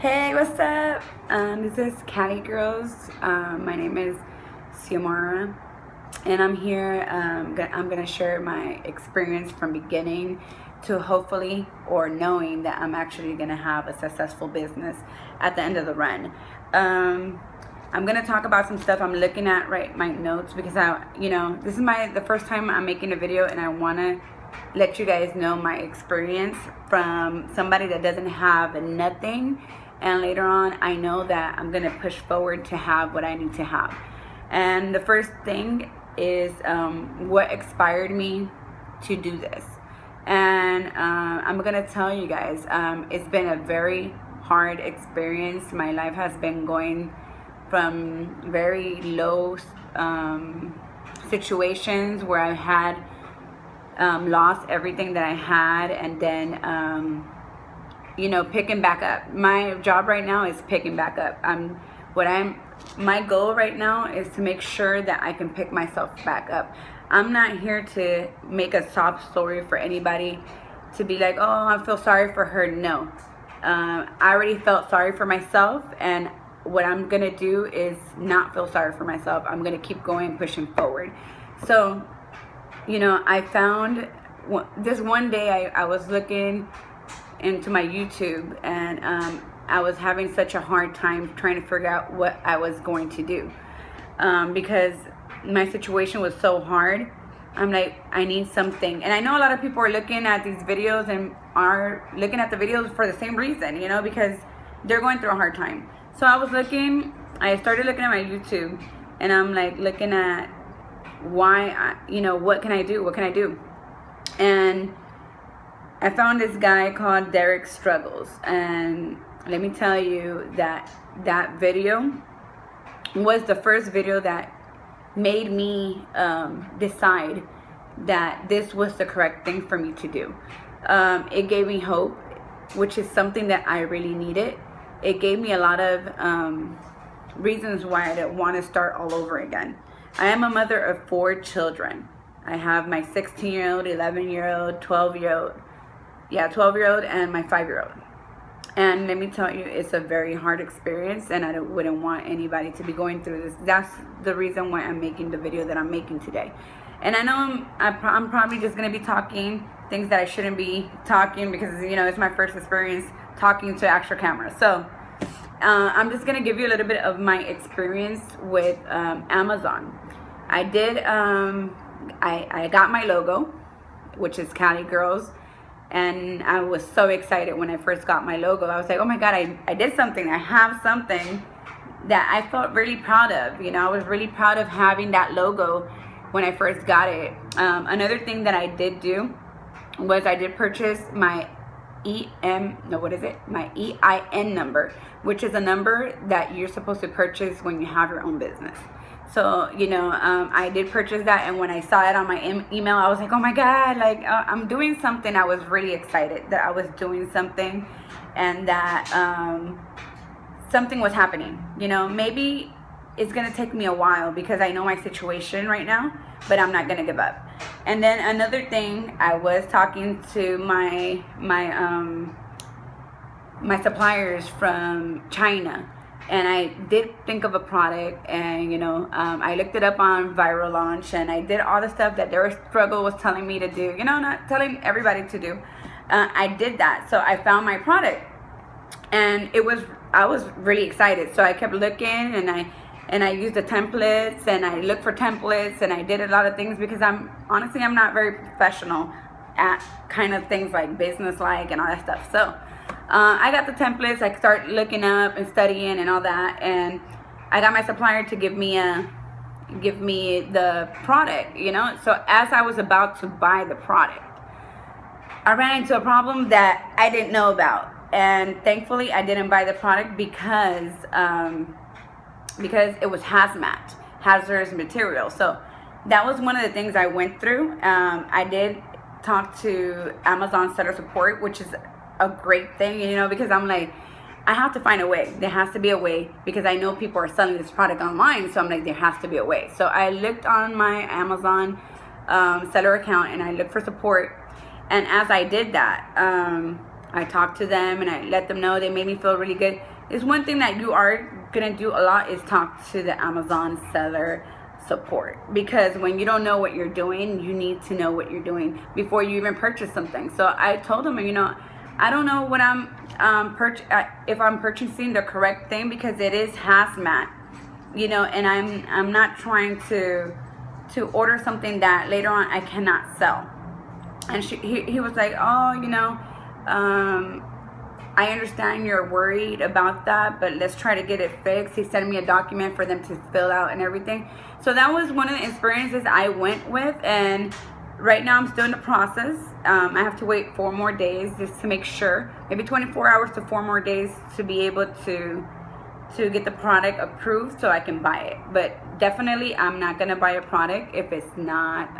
Hey, what's up? This is Cali Girls. My name is Xiomara, and I'm here. I'm gonna share my experience from beginning to hopefully or knowing that I'm actually gonna have a successful business at the end of the run. I'm gonna talk about some stuff I'm looking at my notes because this is the first time I'm making a video, and I wanna let you guys know my experience from somebody that doesn't have nothing, and later on I know that I'm gonna push forward to have what I need to have. And the first thing is what inspired me to do this. And I'm gonna tell you guys, it's been a very hard experience. My life has been going from very low situations where I had lost everything that I had, and then picking back up. My job right now is picking back up. My goal right now is to make sure that I can pick myself back up. I'm not here to make a sob story for anybody, to be like, oh, I feel sorry for her. No, I already felt sorry for myself, and what I'm gonna do is not feel sorry for myself. I'm gonna keep going, pushing forward. So I found this one day I was looking into my YouTube, and I was having such a hard time trying to figure out what I was going to do because my situation was so hard. I'm like, I need something. And I know a lot of people are looking at these videos and are looking at the videos for the same reason, because they're going through a hard time. So I started looking at my YouTube, and I'm like looking at what can I do? And I found this guy called Derrick Struggles, and let me tell you that video was the first video that made me decide that this was the correct thing for me to do. It gave me hope, which is something that I really needed. It gave me a lot of reasons why I didn't want to start all over again. I am a mother of 4 children. I have my 16-year-old, 11-year-old, 12-year-old, and my 5-year-old. And let me tell you, it's a very hard experience, and I wouldn't want anybody to be going through this. That's the reason why I'm making the video that I'm making today. And I know I'm probably just going to be talking things that I shouldn't be talking because, it's my first experience talking to actual camera. So I'm just going to give you a little bit of my experience with Amazon. I did, I got my logo, which is Cali Girls, and I was so excited when I first got my logo. I was like, oh my God, I did something. I have something that I felt really proud of. I was really proud of having that logo when I first got it. Another thing that I did do was I did purchase my my EIN number, which is a number that you're supposed to purchase when you have your own business. So, I did purchase that, and when I saw it on my email, I was like, oh my God, I'm doing something. I was really excited that I was doing something, and that something was happening. Maybe it's going to take me a while because I know my situation right now, but I'm not going to give up. And then another thing, I was talking to my suppliers from China, and I did think of a product, and I looked it up on Viral Launch, and I did all the stuff that Derrick Struggles was telling me to do, not telling everybody to do. I did that. So I found my product, and I was really excited. So I kept looking, and I used the templates, and I looked for templates, and I did a lot of things because I'm not very professional at kind of things like business-like and all that stuff. So I got the templates. I started looking up and studying and all that, and I got my supplier to give me the product. So as I was about to buy the product, I ran into a problem that I didn't know about, and thankfully I didn't buy the product because it was hazardous material. So that was one of the things I went through. I did talk to Amazon seller support, which is a great thing, because I'm like, I have to find a way. There has to be a way, because I know people are selling this product online. So I'm like, there has to be a way. So I looked on my Amazon seller account, and I looked for support. And as I did that, I talked to them and I let them know. They made me feel really good. It's one thing that you are gonna do a lot is talk to the Amazon seller support, because when you don't know what you're doing, you need to know what you're doing before you even purchase something. So I told them, you know, I don't know what if I'm purchasing the correct thing, because it is hazmat, you know, and I'm not trying to order something that later on I cannot sell. And he was like, oh, you know, I understand you're worried about that, but let's try to get it fixed. He sent me a document for them to fill out and everything. So that was one of the experiences I went with, and right now I'm still in the process. I have to wait 4 more days just to make sure, maybe 24 hours to 4 more days to be able to get the product approved so I can buy it. But definitely I'm not gonna buy a product if it's not,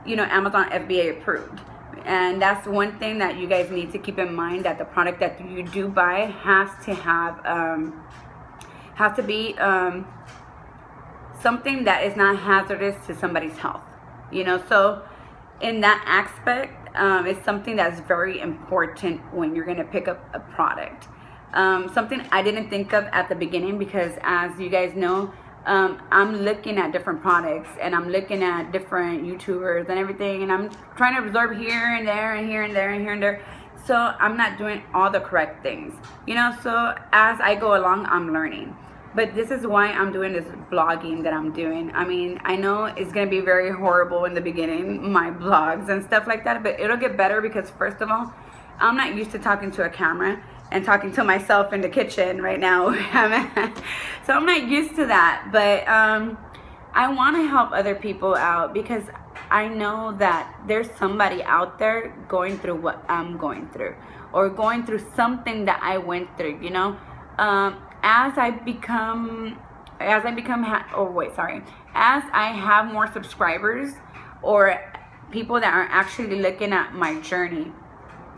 you know, Amazon FBA approved. And that's one thing that you guys need to keep in mind, that the product that you do buy has to be something that is not hazardous to somebody's health, you know. So in that aspect, it's something that's very important when you're going to pick up a product. Something I didn't think of at the beginning, because as you guys know, I'm looking at different products and I'm looking at different YouTubers and everything, and I'm trying to absorb here and there and here and there and here and there. So I'm not doing all the correct things, you know. So as I go along, I'm learning. But this is why I'm doing this blogging that I'm doing. I mean, I know it's going to be very horrible in the beginning, my blogs and stuff like that, but it'll get better, because first of all, I'm not used to talking to a camera and talking to myself in the kitchen right now. So I'm not used to that, but I want to help other people out, because I know that there's somebody out there going through what I'm going through, or going through something that I went through, you know. As I have more subscribers, or people that are actually looking at my journey,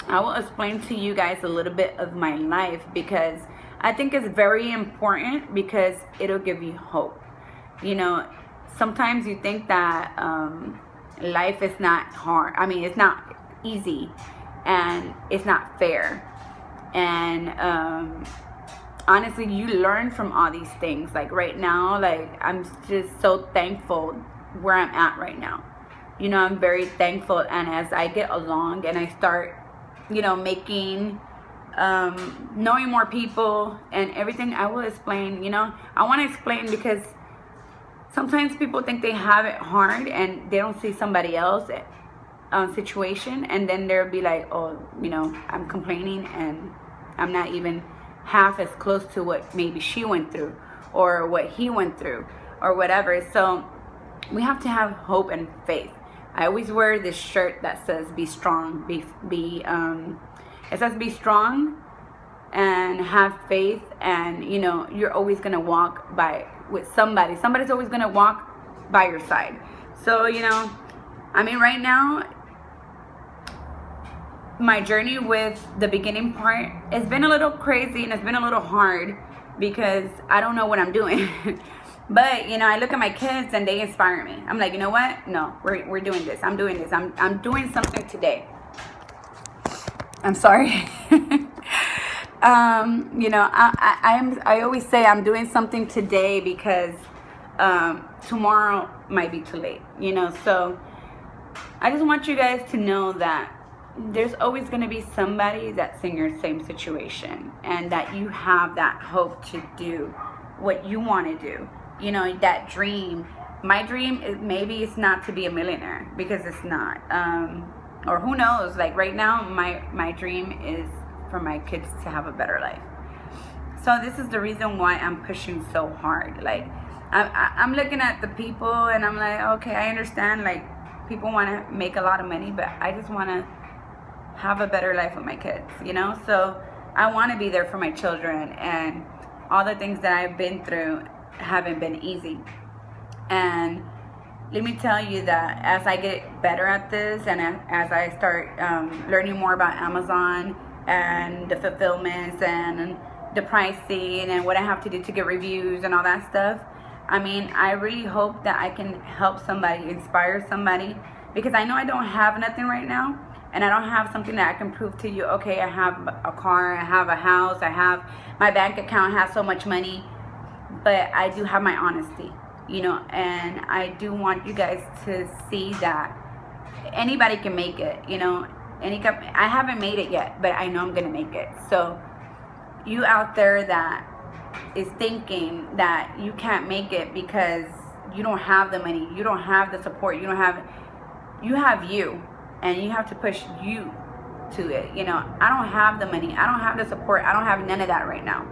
I will explain to you guys a little bit of my life, because I think it's very important, because it'll give you hope. You know, sometimes you think that life is not hard. I mean, it's not easy, and it's not fair. And honestly, you learn from all these things. Like right now, like I'm just so thankful where I'm at right now. You know, I'm very thankful. And as I get along and I start, you know, making, knowing more people and everything, I will explain, you know. I want to explain, because sometimes people think they have it hard and they don't see somebody else situation, and then they'll be like, oh, you know, I'm complaining and I'm not even half as close to what maybe she went through, or what he went through, or whatever. So we have to have hope and faith. I always wear this shirt that says be strong, it says be strong and have faith, and you know, you're always gonna walk with somebody's always gonna walk by your side. So, you know, I mean, right now my journey with the beginning part, it's been a little crazy and it's been a little hard, because I don't know what I'm doing. But you know, I look at my kids and they inspire me. I'm like, you know what? No, we're doing this. I'm doing this. I'm doing something today. I'm sorry. You know, I always say I'm doing something today, because tomorrow might be too late. You know, so I just want you guys to know that there's always going to be somebody that's in your same situation, and that you have that hope to do what you want to do. You know, that dream. My dream is, maybe it's not to be a millionaire, because it's not, or who knows. Like right now, my dream is for my kids to have a better life. So this is the reason why I'm pushing so hard. Like I'm looking at the people and I'm like, okay, I understand, like people want to make a lot of money, but I just want to have a better life with my kids, you know. So I want to be there for my children, and all the things that I've been through haven't been easy. And let me tell you that as I get better at this, and as I start learning more about Amazon and the fulfillments and the pricing and what I have to do to get reviews and all that stuff, I mean, I really hope that I can help somebody, inspire somebody, because I know I don't have nothing right now, and I don't have something that I can prove to you, okay, I have a car, I have a house, I have, my bank account has so much money, but I do have my honesty, you know, and I do want you guys to see that anybody can make it, you know. I haven't made it yet, but I know I'm gonna make it. So you out there that is thinking that you can't make it because you don't have the money, you don't have the support, you have you, and you have to push you to it. You know, I don't have the money, I don't have the support, I don't have none of that right now,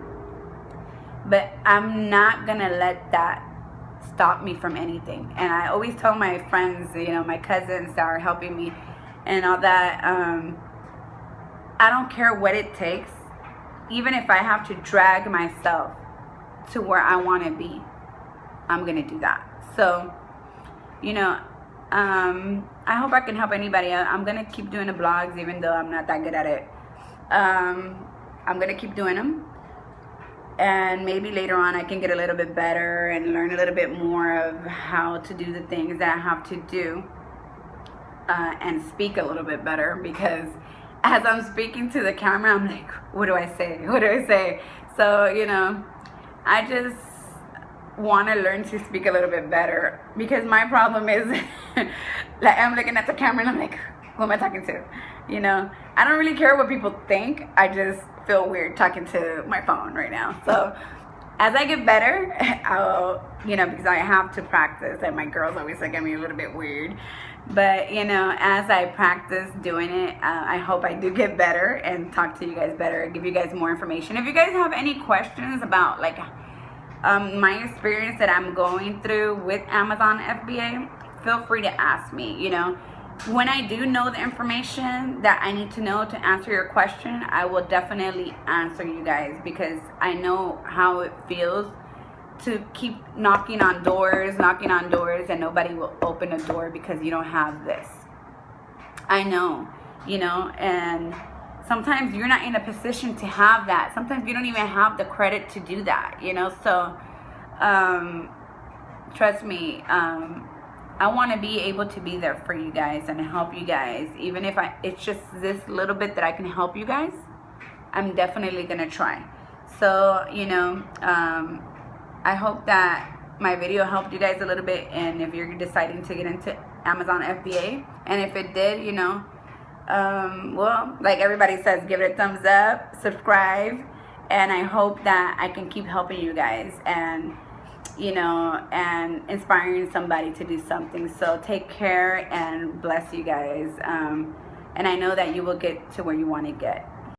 but I'm not gonna let that stop me from anything. And I always tell my friends, you know, my cousins that are helping me and all that, I don't care what it takes, even if I have to drag myself to where I want to be, I'm gonna do that. So, you know, I hope I can help anybody out. I'm gonna keep doing the blogs, even though I'm not that good at it. I'm gonna keep doing them, and maybe later on I can get a little bit better and learn a little bit more of how to do the things that I have to do, and speak a little bit better, because as I'm speaking to the camera, I'm like, what do I say? What do I say? So, you know, I just want to learn to speak a little bit better, because my problem is like, I'm looking at the camera and I'm like, who am I talking to? You know, I don't really care what people think. I just feel weird talking to my phone right now. So as I get better, I'll, you know, because I have to practice, and my girls always look at me a little bit weird. But, you know, as I practice doing it, I hope I do get better and talk to you guys better, give you guys more information. If you guys have any questions about, like, my experience that I'm going through with Amazon FBA, feel free to ask me. You know, when I do know the information that I need to know to answer your question, I will definitely answer you guys, because I know how it feels to keep knocking on doors, and nobody will open a door because you don't have this. I know, you know, and sometimes you're not in a position to have that. Sometimes you don't even have the credit to do that, you know. So trust me, I want to be able to be there for you guys and help you guys. Even if it's just this little bit that I can help you guys, I'm definitely gonna try. So, you know, I hope that my video helped you guys a little bit, and if you're deciding to get into Amazon FBA, and if it did, you know, well, like everybody says, give it a thumbs up, subscribe, and I hope that I can keep helping you guys, and, you know, and inspiring somebody to do something. So take care, and bless you guys, and I know that you will get to where you want to get.